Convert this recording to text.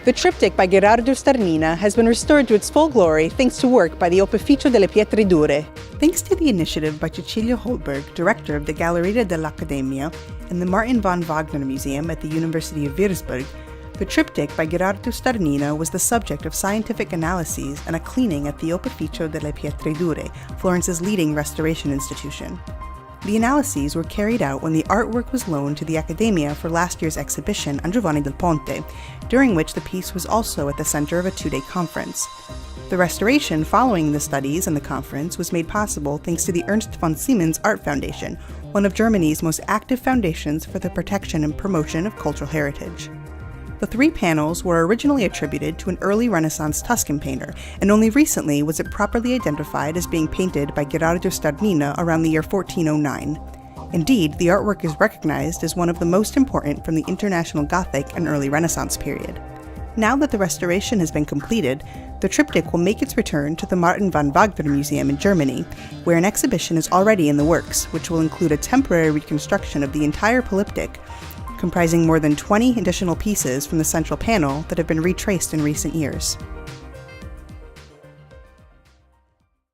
The triptych by Gherardo Starnina has been restored to its full glory thanks to work by the Opificio delle Pietre Dure. Thanks to the initiative by Cecilia Holberg, director of the Galleria dell'Accademia and the Martin von Wagner Museum at the University of Würzburg, the triptych by Gherardo Starnina was the subject of scientific analyses and a cleaning at the Opificio delle Pietre Dure, Florence's leading restoration institution. The analyses were carried out when the artwork was loaned to the Accademia for last year's exhibition on Giovanni del Ponte, during which the piece was also at the center of a two-day conference. The restoration following the studies and the conference was made possible thanks to the Ernst von Siemens Art Foundation, one of Germany's most active foundations for the protection and promotion of cultural heritage. The three panels were originally attributed to an early Renaissance Tuscan painter, and only recently was it properly identified as being painted by Gherardo Starnina around the year 1409. Indeed, the artwork is recognized as one of the most important from the International Gothic and early Renaissance period. Now that the restoration has been completed, the triptych will make its return to the Martin von Wagner Museum in Germany, where an exhibition is already in the works, which will include a temporary reconstruction of the entire polyptych, comprising more than 20 additional pieces from the central panel that have been retraced in recent years.